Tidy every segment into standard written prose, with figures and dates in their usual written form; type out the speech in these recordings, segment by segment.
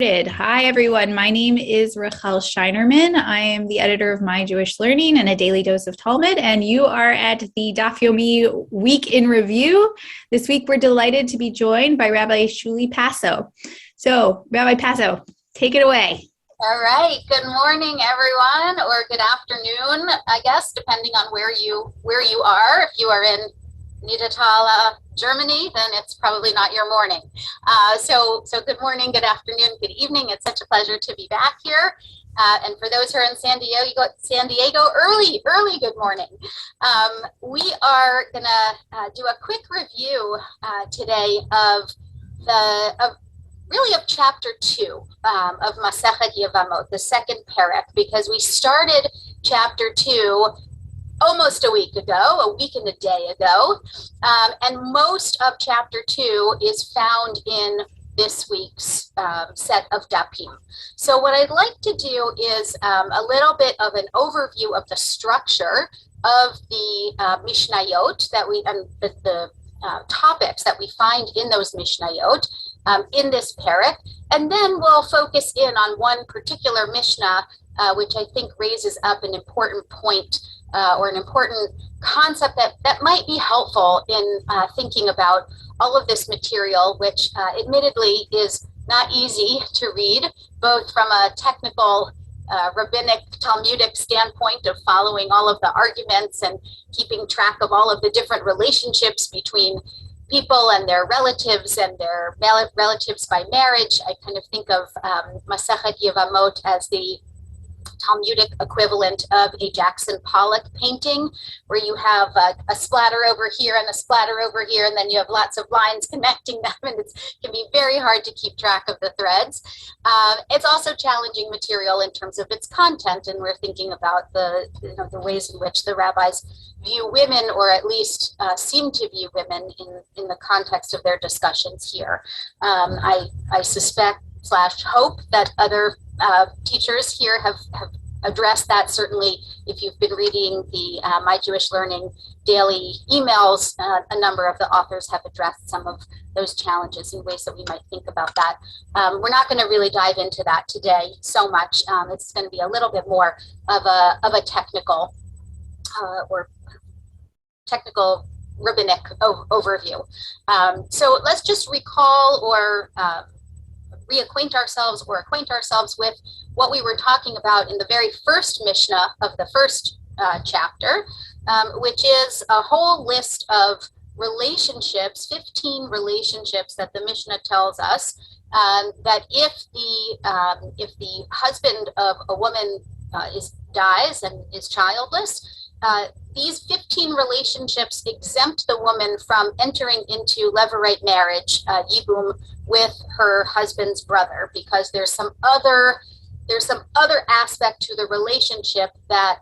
Hi, everyone. My name is Rachel Scheinerman. I am the editor of My Jewish Learning and A Daily Dose of Talmud, and you are at the Daf Yomi Week in Review. This week, we're delighted to be joined by Rabbi Shuli Passo. So, Rabbi Passo, take it away. All right. Good morning, everyone, or good afternoon, I guess, depending on where you are. If you are in Niedertal, Germany, then it's probably not your morning. So good morning, good afternoon, good evening. It's such a pleasure to be back here. And for those who are in San Diego, early good morning. We are gonna do a quick review today of chapter 2 of Masechet Yevamot, the second parak, because we started chapter 2 almost a week and a day ago. And most of chapter 2 is found in this week's set of dapim. So what I'd like to do is a little bit of an overview of the structure of the Mishnayot and the topics that we find in those Mishnayot in this parak. And then we'll focus in on one particular Mishnah, which I think raises up an important point or an important concept that might be helpful in thinking about all of this material, which admittedly is not easy to read, both from a technical rabbinic Talmudic standpoint of following all of the arguments and keeping track of all of the different relationships between people and their relatives and their relatives by marriage. I kind of think of Masechet Yevamot as the Talmudic equivalent of a Jackson Pollock painting, where you have a splatter over here and a splatter over here, and then you have lots of lines connecting them, and it can be very hard to keep track of the threads. It's also challenging material in terms of its content, and we're thinking about the ways in which the rabbis view women, or at least seem to view women in the context of their discussions here. I suspect / hope that other teachers here have addressed that. Certainly, if you've been reading the My Jewish Learning daily emails, a number of the authors have addressed some of those challenges in ways that we might think about that. We're not going to really dive into that today so much. It's going to be a little bit more of a technical or technical rabbinic overview. So let's just recall or reacquaint ourselves or acquaint ourselves with what we were talking about in the very first Mishnah of the first chapter, which is a whole list of relationships, 15 relationships that the Mishnah tells us that if the husband of a woman dies and is childless, these 15 relationships exempt the woman from entering into levirate marriage, yibum, with her husband's brother, because there's some other aspect to the relationship that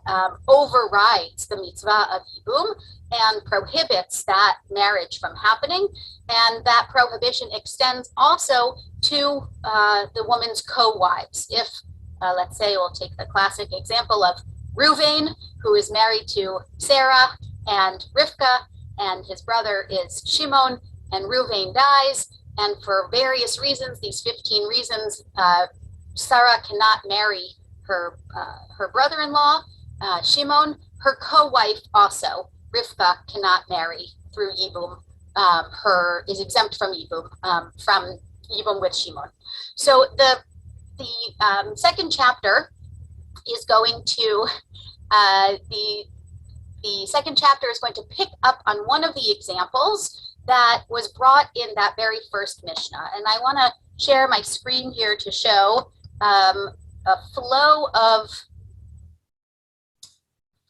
overrides the mitzvah of yibum and prohibits that marriage from happening. And that prohibition extends also to the woman's co-wives. If, let's say, we'll take the classic example of Reuven, who is married to Sarah and Rivka, and his brother is Shimon, and Reuven dies, and for various reasons, these 15 reasons, Sarah cannot marry her brother-in-law, Shimon. Her co-wife also, Rivka, cannot marry through Yibum. Is exempt from Yibum with Shimon. So the second chapter is going to the second chapter is going to pick up on one of the examples that was brought in that very first Mishnah. And I want to share my screen here to show a flow of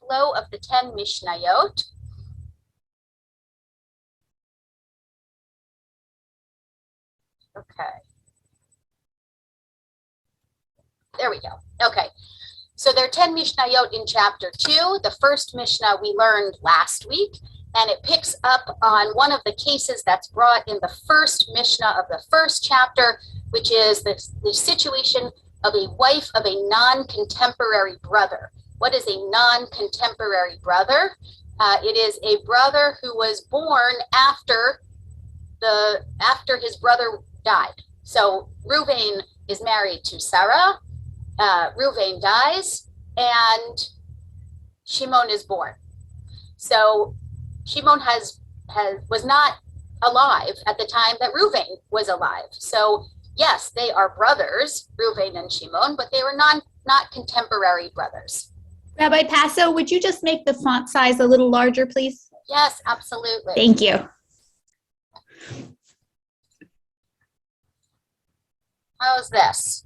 the 10 Mishnayot. Okay. There we go. Okay. So there are 10 Mishnayot in chapter 2. The first Mishnah we learned last week, and it picks up on one of the cases that's brought in the first Mishnah of the first chapter, which is the situation of a wife of a non-contemporary brother. What is a non-contemporary brother? It is a brother who was born after his brother died. So Reuven is married to Sarah. Reuven dies, and Shimon is born. So Shimon was not alive at the time that Reuven was alive. So yes, they are brothers, Reuven and Shimon, but they were not contemporary brothers. Rabbi Passo, would you just make the font size a little larger, please? Yes, absolutely. Thank you. How's this?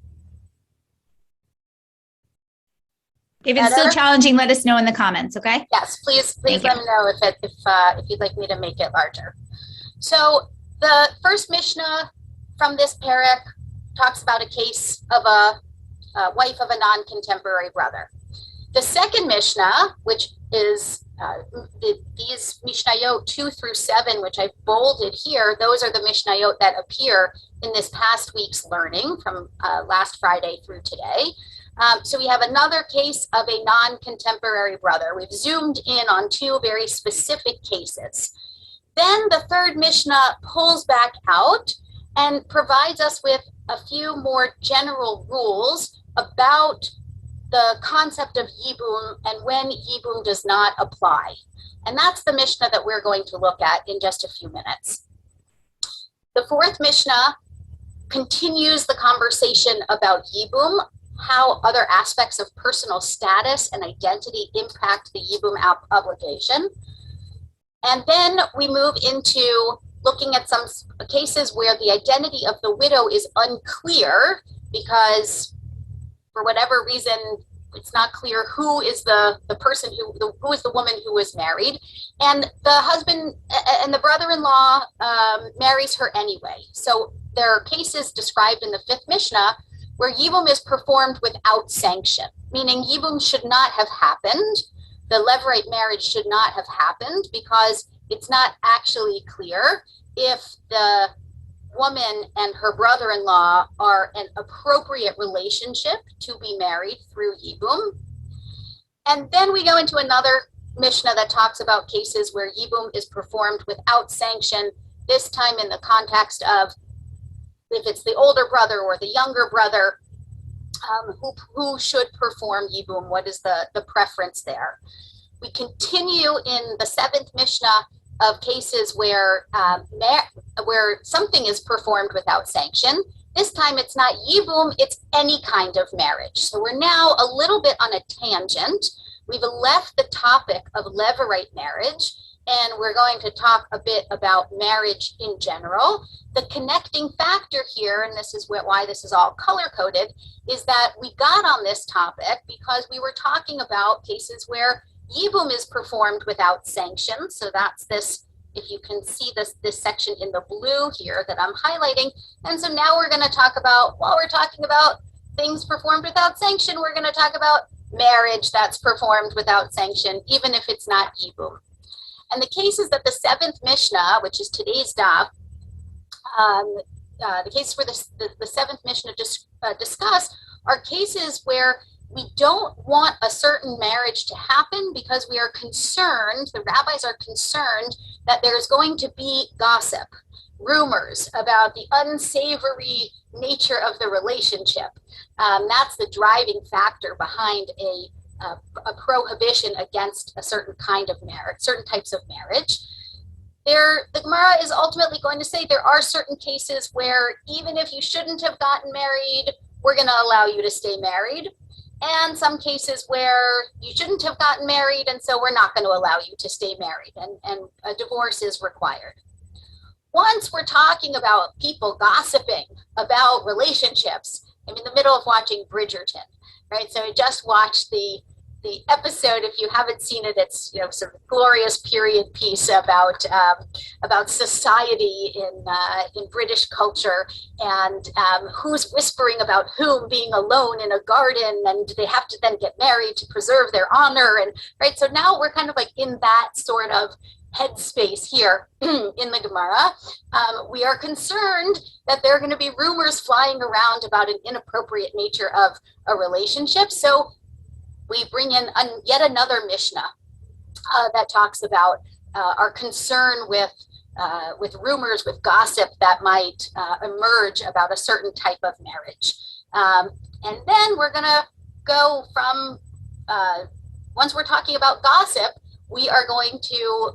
If it's still challenging, let us know in the comments, okay? Yes, please let me know if you'd like me to make it larger. So the first Mishnah from this parak talks about a case of a wife of a non-contemporary brother. The second Mishnah, which is these Mishnayot 2 through 7, which I've bolded here, those are the Mishnayot that appear in this past week's learning from last Friday through today. So we have another case of a non-contemporary brother. We've zoomed in on two very specific cases. Then the third Mishnah pulls back out and provides us with a few more general rules about the concept of yibum and when yibum does not apply. And that's the Mishnah that we're going to look at in just a few minutes. The fourth Mishnah continues the conversation about yibum, how other aspects of personal status and identity impact the yibum obligation. And then we move into looking at some cases where the identity of the widow is unclear because for whatever reason, it's not clear who is the person who is the woman who was married, and the husband and the brother-in-law marries her anyway. So there are cases described in the fifth Mishnah where yibum is performed without sanction, meaning yibum should not have happened. The levirate marriage should not have happened because it's not actually clear if the woman and her brother-in-law are an appropriate relationship to be married through yibum. And then we go into another Mishnah that talks about cases where yibum is performed without sanction, this time in the context of if it's the older brother or the younger brother, who should perform yibum, what is the preference there. We continue in the seventh Mishnah of cases where something is performed without sanction. This time it's not yibum, it's any kind of marriage. So we're now a little bit on a tangent. We've left the topic of levirate marriage, and we're going to talk a bit about marriage in general. The connecting factor here, and this is why this is all color-coded, is that we got on this topic because we were talking about cases where yibum is performed without sanction. So that's this, if you can see this section in the blue here that I'm highlighting. And so now we're going to talk about, while we're talking about things performed without sanction, we're going to talk about marriage that's performed without sanction, even if it's not yibum. And the cases that the seventh Mishnah, which is today's daf, the cases where the seventh Mishnah discuss are cases where we don't want a certain marriage to happen because we are concerned, the rabbis are concerned, that there's going to be gossip, rumors about the unsavory nature of the relationship. That's the driving factor behind a prohibition against a certain kind of marriage, certain types of marriage. The Gemara is ultimately going to say there are certain cases where even if you shouldn't have gotten married, we're going to allow you to stay married. And some cases where you shouldn't have gotten married, and so we're not going to allow you to stay married, and a divorce is required. Once we're talking about people gossiping about relationships, I'm in the middle of watching Bridgerton, right? So I just watched the episode. If you haven't seen it, it's sort of glorious period piece about society in British culture, and who's whispering about whom being alone in a garden, and they have to then get married to preserve their honor, and right. So now we're kind of like in that sort of headspace here in the Gemara. We are concerned that there are going to be rumors flying around about an inappropriate nature of a relationship. So we bring in yet another Mishnah that talks about our concern with rumors, with gossip that might emerge about a certain type of marriage. And then we're going to go from, once we're talking about gossip, we are going to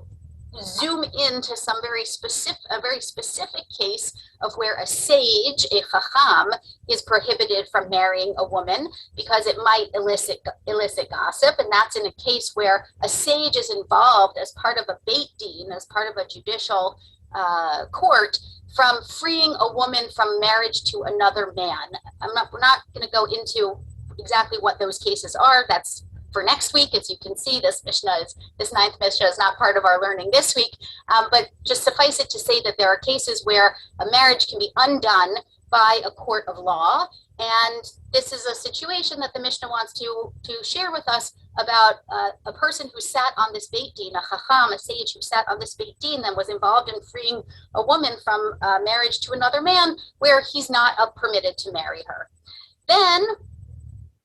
zoom into a very specific case of where a sage, a chacham, is prohibited from marrying a woman because it might elicit gossip. And that's in a case where a sage is involved as part of a beit din, as part of a judicial court, from freeing a woman from marriage to another man. We're not going to go into exactly what those cases are. That's for next week. As you can see, this ninth Mishnah is not part of our learning this week. But just suffice it to say that there are cases where a marriage can be undone by a court of law. And this is a situation that the Mishnah wants to share with us about a person who sat on this beit din, a chacham, a sage who sat on this beit din and was involved in freeing a woman from marriage to another man where he's not permitted to marry her. Then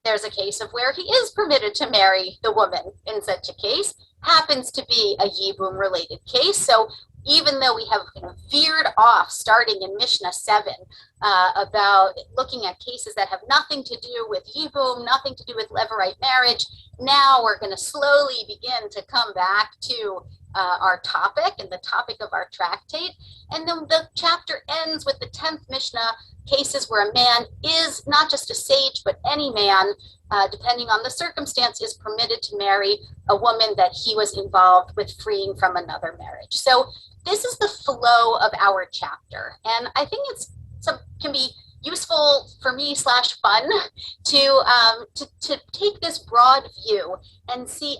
there's a case of where he is permitted to marry the woman in such a case, happens to be a yibum related case. So even though we have veered off starting in Mishnah 7 about looking at cases that have nothing to do with yibum, nothing to do with levirate marriage, now we're going to slowly begin to come back to our topic and the topic of our tractate. And then the chapter ends with the 10th Mishnah, cases where a man is not just a sage, but any man, depending on the circumstance, is permitted to marry a woman that he was involved with freeing from another marriage. So this is the flow of our chapter. And I think can be useful for me / fun to take this broad view and see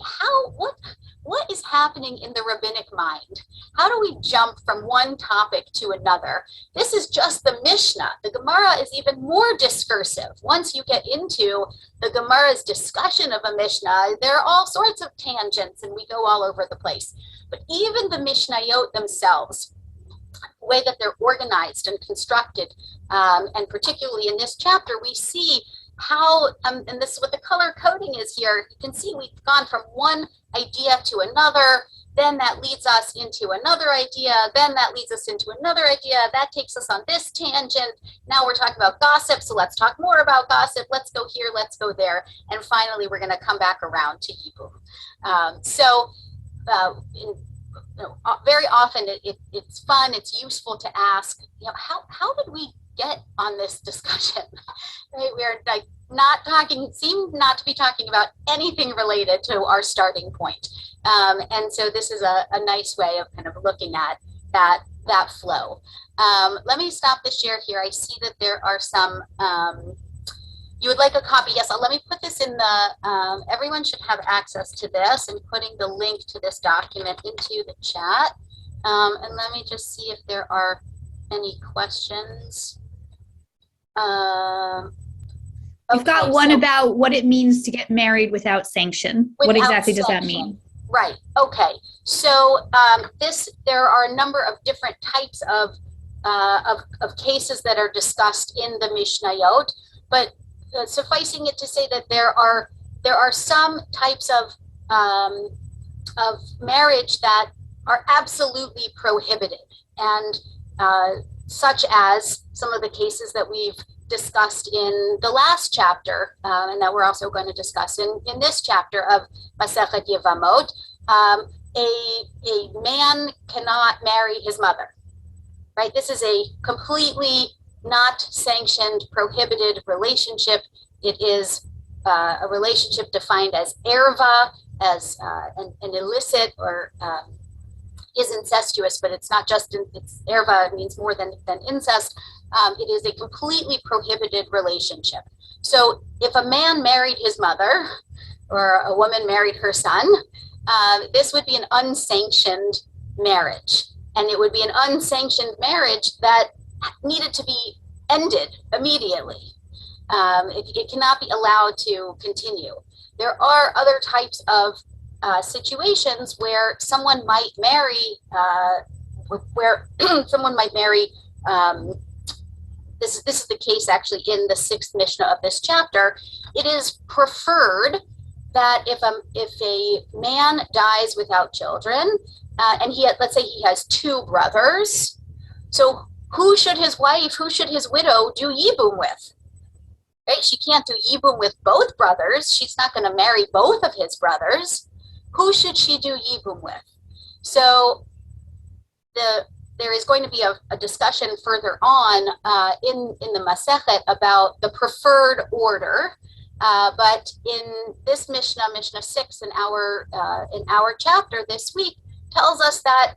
what is happening in the rabbinic mind. How do we jump from one topic to another? This is just the Mishnah. The Gemara is even more discursive. Once you get into the Gemara's discussion of a Mishnah, there are all sorts of tangents and we go all over the place. But even the Mishnayot themselves, the way that they're organized and constructed, and particularly in this chapter, we see how, and this is what the color coding is here, you can see we've gone from one idea to another, then that leads us into another idea, then that leads us into another idea, that takes us on this tangent, now we're talking about gossip, so let's talk more about gossip, let's go here, let's go there, and finally we're going to come back around to yibum. Very often it's fun, it's useful to ask, how did we get on this discussion? Right? We're like seem not to be talking about anything related to our starting point. And so this is a nice way of kind of looking at that flow. Let me stop the share here. I see that there are some, you would like a copy. Yes, let me put this in the, everyone should have access to this. I'm putting the link to this document into the chat. And let me just see if there are any questions. We've got one about what it means to get married without sanction. What exactly does that mean? Right. Okay. So there are a number of different types of cases that are discussed in the Mishnayot, but sufficing it to say that there are some types of marriage that are absolutely prohibited, and such as some of the cases that we've discussed in the last chapter, and that we're also going to discuss in this chapter of Masechet Yevamot. A man cannot marry his mother, right? This is a completely not sanctioned, prohibited relationship. It is a relationship defined as erva, as an illicit or is incestuous, but it's not just, it's erva, it means more than incest. It is a completely prohibited relationship. So if a man married his mother or a woman married her son, this would be an unsanctioned marriage. And it would be an unsanctioned marriage that needed to be ended immediately. It cannot be allowed to continue. There are other types of situations where someone might marry, this is the case actually in the 6th Mishnah of this chapter. It is preferred that if a man dies without children, and let's say he has 2 brothers, so who should his wife, who should his widow do yibum with? right? She can't do yibum with both brothers. She's not going to marry both of his brothers. Who should she do yibum with? So there is going to be a discussion further on in the Masechet about the preferred order. But in this Mishnah, Mishnah 6 in our chapter this week, tells us that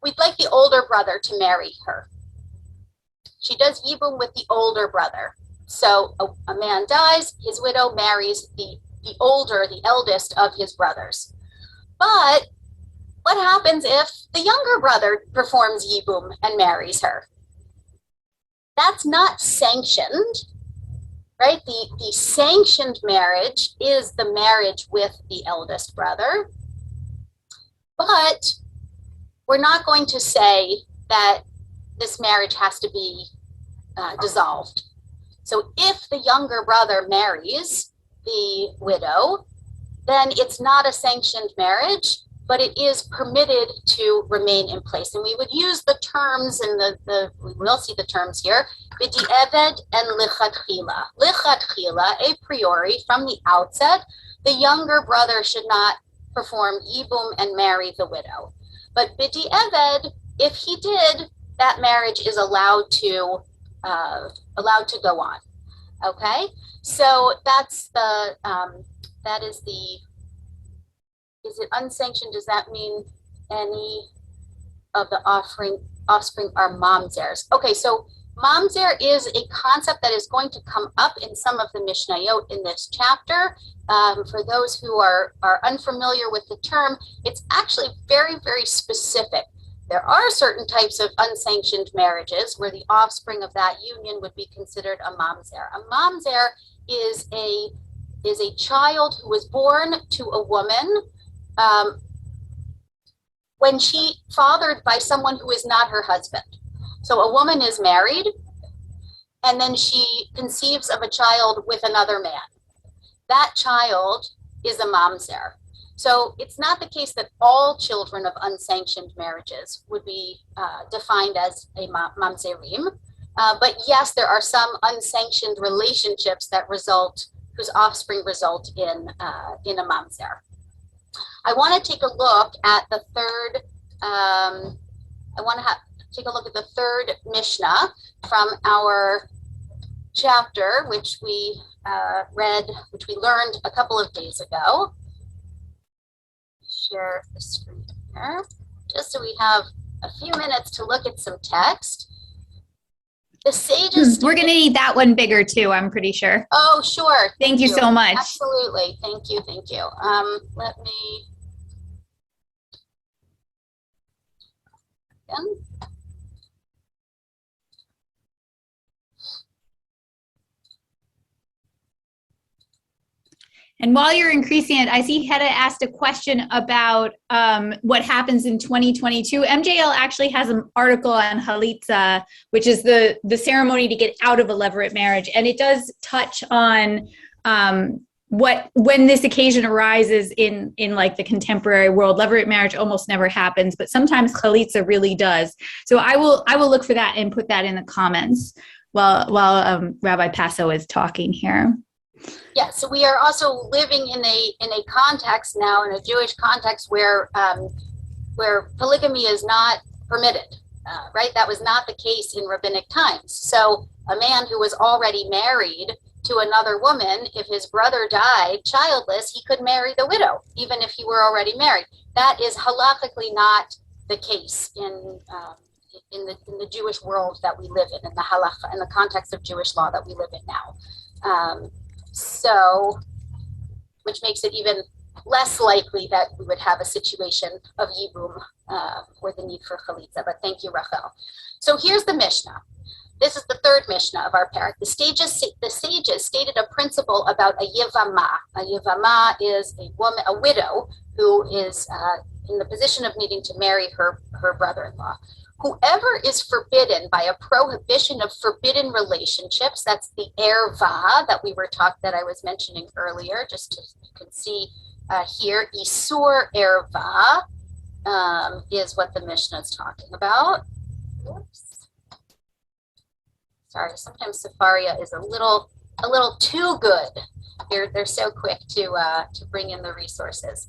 we'd like the older brother to marry her. She does yibum with the older brother. So a man dies, his widow marries the eldest of his brothers. But what happens if the younger brother performs yibum and marries her? That's not sanctioned, right? The sanctioned marriage is the marriage with the eldest brother. But we're not going to say that this marriage has to be dissolved. So if the younger brother marries the widow, then it's not a sanctioned marriage, but it is permitted to remain in place. And we would use the terms, and we will see the terms here, b'di'eved and lichatchila. Lichatchila, a priori, from the outset, the younger brother should not perform yibum and marry the widow. But b'di'eved, if he did, that marriage is allowed to go on. Okay, so is it unsanctioned? Does that mean any of the offspring are mamzers? Okay, so mamzer is a concept that is going to come up in some of the Mishnayot in this chapter. For those who are unfamiliar with the term, it's actually very, very specific. There are certain types of unsanctioned marriages where the offspring of that union would be considered a mamzer. A mamzer is a child who was born to a woman when she fathered by someone who is not her husband. So a woman is married, and then she conceives of a child with another man. That child is a mamzer. So it's not the case that all children of unsanctioned marriages would be defined as a mamzerim. But yes, there are some unsanctioned relationships whose offspring result in a mamzer. I want to take a look at the third. Take a look at the third Mishnah from our chapter, which we learned a couple of days ago. Share the screen here, just so we have a few minutes to look at some text. The sages. We're going to need that one bigger too, I'm pretty sure. Oh, sure. Thank you so much. Absolutely. Thank you. Let me. Again. And while you're increasing it, I see Hedda asked a question about what happens in 2022. MJL actually has an article on Chalitza, which is the ceremony to get out of a levirate marriage. And it does touch on when this occasion arises in like the contemporary world. Levirate marriage almost never happens, but sometimes Chalitza really does. So I will look for that and put that in the comments while Rabbi Passo is talking here. Yeah, so we are also living in a context now, in a Jewish context where polygamy is not permitted, right? That was not the case in rabbinic times. So a man who was already married to another woman, if his brother died childless, he could marry the widow, even if he were already married. That is halakhically not the case in the Jewish world that we live in the halakha, in the context of Jewish law that we live in now. So, which makes it even less likely that we would have a situation of yibum or the need for chalitza. But thank you, Rachel. So here's the Mishnah. This is the third Mishnah of our parak. The sages stated a principle about a yivama. A yivama is a widow who is in the position of needing to marry her brother-in-law. Whoever is forbidden by a prohibition of forbidden relationships, that's the erva that I was mentioning earlier, just so you can see here, isur erva is what the Mishnah is talking about. Oops. Sorry, sometimes Safaria is a little a little too good. They're so quick to bring in the resources.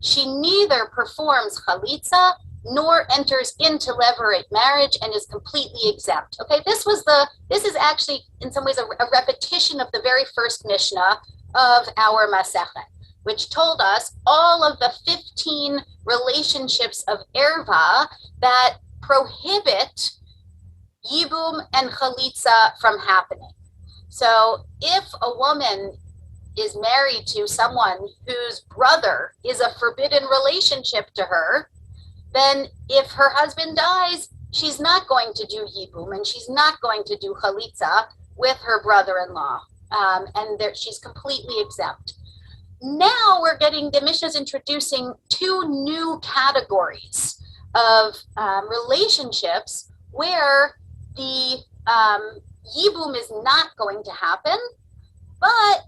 She neither performs chalitza nor enters into levirate marriage and is completely exempt. Okay, this is actually in some ways a repetition of the very first Mishnah of our Masechet, which told us all of the 15 relationships of erva that prohibit yibum and chalitza from happening. So if a woman is married to someone whose brother is a forbidden relationship to her, then if her husband dies, she's not going to do yibum and she's not going to do chalitza with her brother-in-law. She's completely exempt. Now the Mishnah is introducing two new categories of relationships where the yibum is not going to happen, but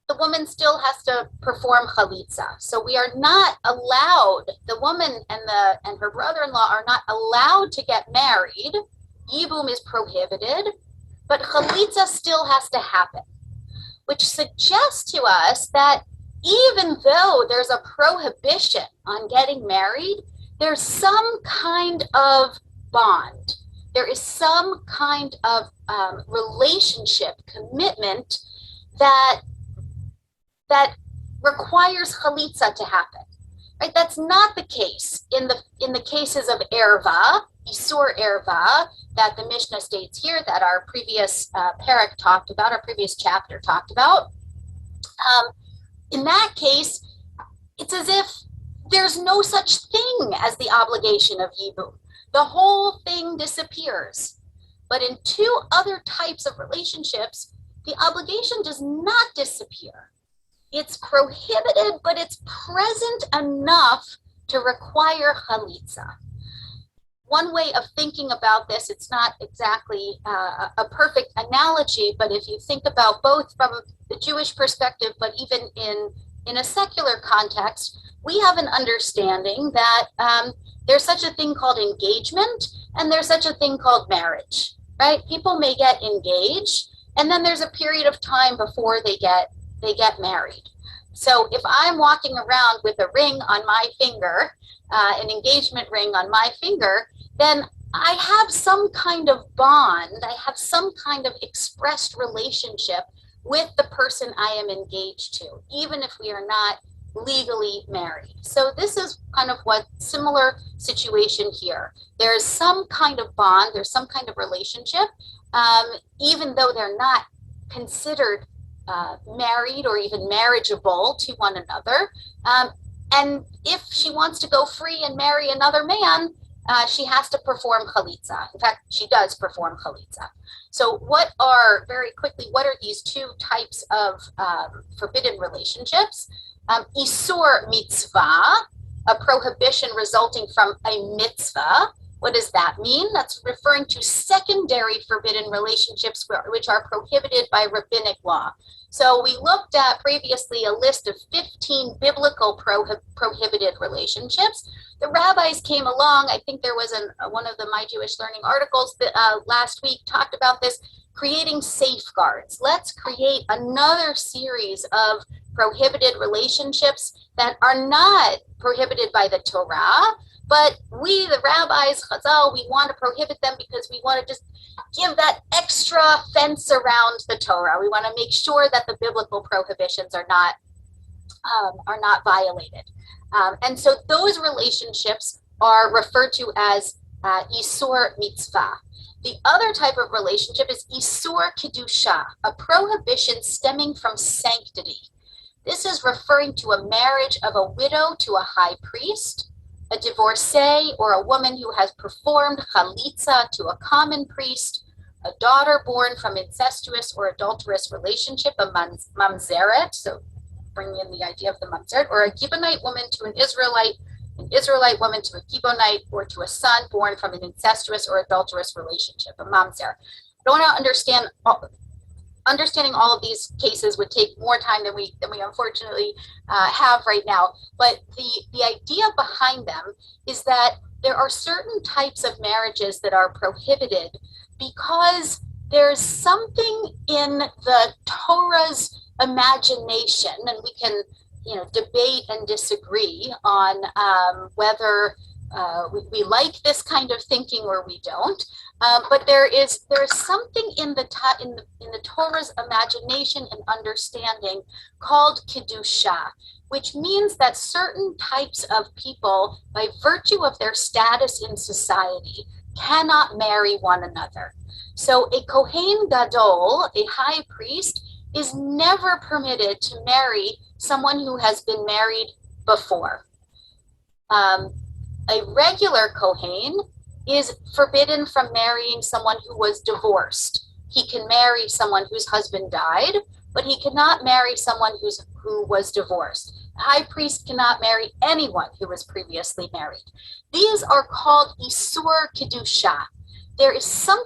the woman still has to perform chalitza. So we are not allowed, the woman and her brother-in-law are not allowed to get married. Yibum is prohibited, but chalitza still has to happen, which suggests to us that even though there's a prohibition on getting married, there's some kind of bond. There is some kind of relationship, commitment that requires chalitza to happen. Right? That's not the case in the cases of erva, isur erva, that the Mishnah states here, that our previous parak talked about, our previous chapter talked about. In that case, it's as if there's no such thing as the obligation of yibum. The whole thing disappears. But in two other types of relationships, the obligation does not disappear. It's prohibited, but it's present enough to require chalitza. One way of thinking about this, it's not exactly a perfect analogy, but if you think about both from the Jewish perspective, but even in a secular context, we have an understanding that there's such a thing called engagement and there's such a thing called marriage, right? People may get engaged and then there's a period of time before they get married. So if I'm walking around with a ring on my finger, an engagement ring on my finger, then I have some kind of bond, I have some kind of expressed relationship with the person I am engaged to, even if we are not legally married. So this is kind of what similar situation here. There's some kind of bond, there's some kind of relationship, even though they're not considered married or even marriageable to one another. And if she wants to go free and marry another man, she has to perform chalitza. In fact, she does perform chalitza. So what are these two types of forbidden relationships? Isur mitzvah, a prohibition resulting from a mitzvah. What does that mean? That's referring to secondary forbidden relationships which are prohibited by rabbinic law. So we looked at previously a list of 15 biblical prohibited relationships. The rabbis came along. I think there was one of the My Jewish Learning articles that last week talked about this, creating safeguards. Let's create another series of prohibited relationships that are not prohibited by the Torah, but we, the rabbis, Chazal, we want to prohibit them because we want to just give that extra fence around the Torah. We want to make sure that the biblical prohibitions are not violated. And so those relationships are referred to as Isur Mitzvah. The other type of relationship is Isur Kedusha, a prohibition stemming from sanctity. This is referring to a marriage of a widow to a high priest, a divorcee or a woman who has performed chalitza to a common priest, a daughter born from incestuous or adulterous relationship, a mamzeret, so bringing in the idea of the mamzeret, or a Gibeonite woman to an Israelite woman to a Gibeonite, or to a son born from an incestuous or adulterous relationship, a mamzer. I don't want to understanding all of these cases would take more time than we unfortunately have right now. But the idea behind them is that there are certain types of marriages that are prohibited because there's something in the Torah's imagination, and we can, debate and disagree on whether we like this kind of thinking or we don't. But there is something in the Torah's imagination and understanding called kedusha, which means that certain types of people, by virtue of their status in society, cannot marry one another. So a Kohen Gadol, a high priest, is never permitted to marry someone who has been married before. A regular Kohen is forbidden from marrying someone who was divorced. He can marry someone whose husband died, but he cannot marry someone who was divorced. A high priest cannot marry anyone who was previously married. These are called Isur Kedusha. There is some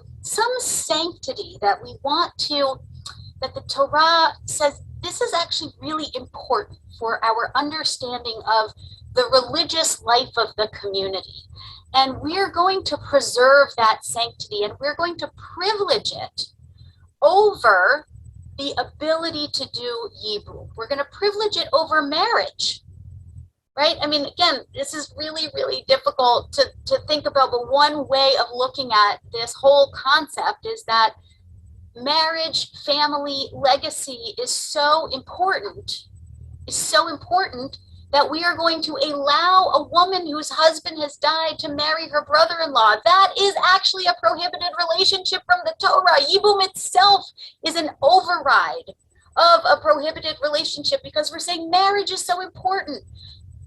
sanctity that we want that the Torah says this is actually really important for our understanding of the religious life of the community. And we're going to preserve that sanctity, and we're going to privilege it over the ability to do yibum. We're going to privilege it over marriage, right? I mean, again, this is really, really difficult to think about, but one way of looking at this whole concept is that marriage, family, legacy is so important that we are going to allow a woman whose husband has died to marry her brother-in-law. That is actually a prohibited relationship from the Torah. Yibum itself is an override of a prohibited relationship because we're saying marriage is so important.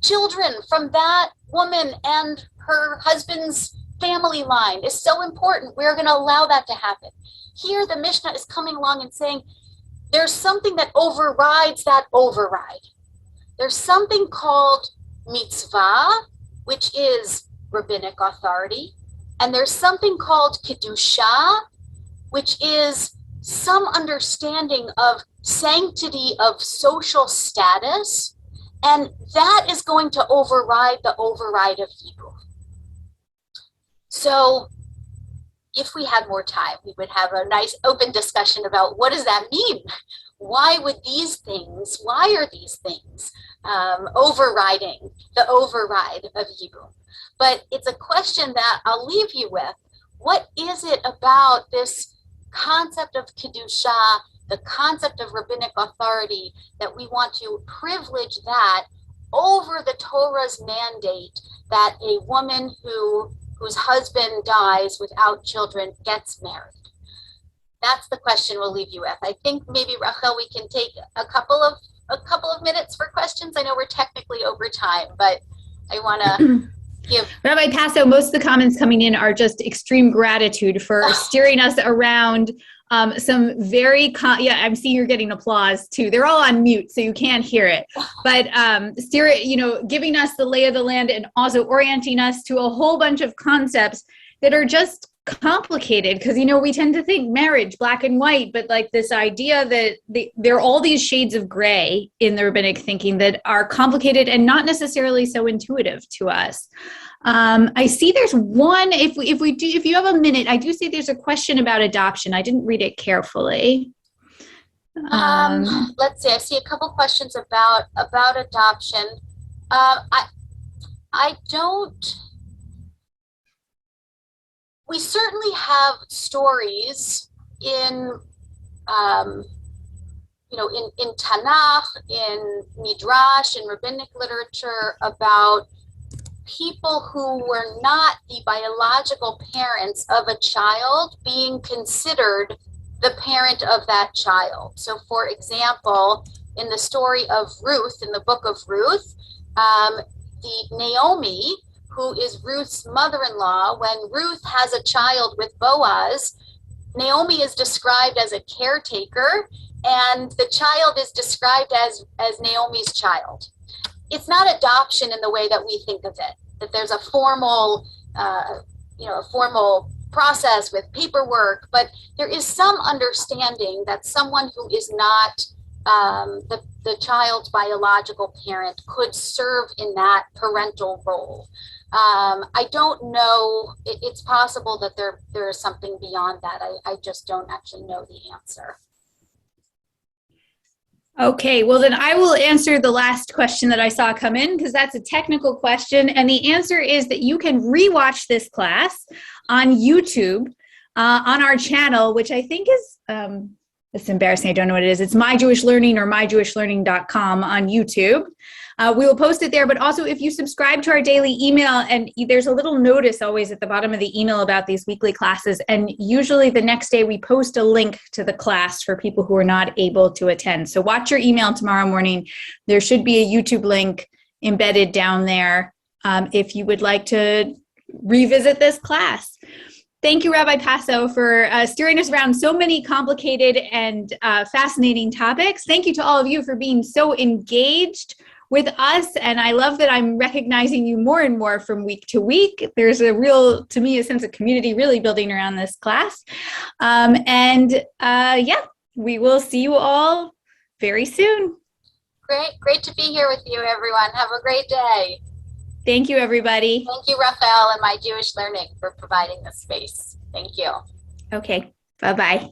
Children from that woman and her husband's family line is so important. We're going to allow that to happen. Here, the Mishnah is coming along and saying there's something that overrides that override. There's something called mitzvah, which is rabbinic authority, and there's something called kedusha, which is some understanding of sanctity of social status, and that is going to override the override of yibum. So if we had more time, we would have a nice open discussion about what does that mean? Why are these things overriding the override of yibum? But it's a question that I'll leave you with. What is it about this concept of kedusha, the concept of rabbinic authority, that we want to privilege that over the Torah's mandate that a woman whose husband dies without children gets married? That's the question we'll leave you with. I think maybe, Rachel, we can take a couple of minutes for questions. I know we're technically over time, but I want to give... Rabbi Passo, most of the comments coming in are just extreme gratitude for steering us around some very... I'm seeing you're getting applause too. They're all on mute, so you can't hear it. But giving us the lay of the land and also orienting us to a whole bunch of concepts that are just complicated, because we tend to think marriage black and white, but like this idea that there are all these shades of gray in the rabbinic thinking that are complicated and not necessarily so intuitive to us. I see there's one, if you have a minute, I do see there's a question about adoption. I didn't read it carefully. Let's see, I see a couple questions about adoption. We certainly have stories in Tanakh, in Midrash, in rabbinic literature about people who were not the biological parents of a child being considered the parent of that child. So, for example, in the story of Ruth, in the book of Ruth, the Naomi, who is Ruth's mother-in-law, when Ruth has a child with Boaz, Naomi is described as a caretaker, and the child is described as Naomi's child. It's not adoption in the way that we think of it, that there's a formal process with paperwork, but there is some understanding that someone who is not the child's biological parent could serve in that parental role. I don't know. It's possible that there is something beyond that. I just don't actually know the answer. Okay, well then I will answer the last question that I saw come in because that's a technical question. And the answer is that you can rewatch this class on YouTube on our channel, which I think is, it's embarrassing. I don't know what it is. It's My Jewish Learning or myjewishlearning.com on YouTube. We will post it there, but also if you subscribe to our daily email, and there's a little notice always at the bottom of the email about these weekly classes, and usually the next day we post a link to the class for people who are not able to attend. So watch your email tomorrow morning. There should be a YouTube link embedded down there if you would like to revisit this class. Thank you, Rabbi Passo, for steering us around so many complicated and fascinating topics. Thank you to all of you for being so engaged with us. And I love that I'm recognizing you more and more from week to week. There's a real, to me, a sense of community really building around this class. Yeah, we will see you all very soon. Great to be here with you, everyone. Have a great day. Thank you, everybody. Thank you, Raphael and My Jewish Learning, for providing this space. Thank you. Okay, bye-bye.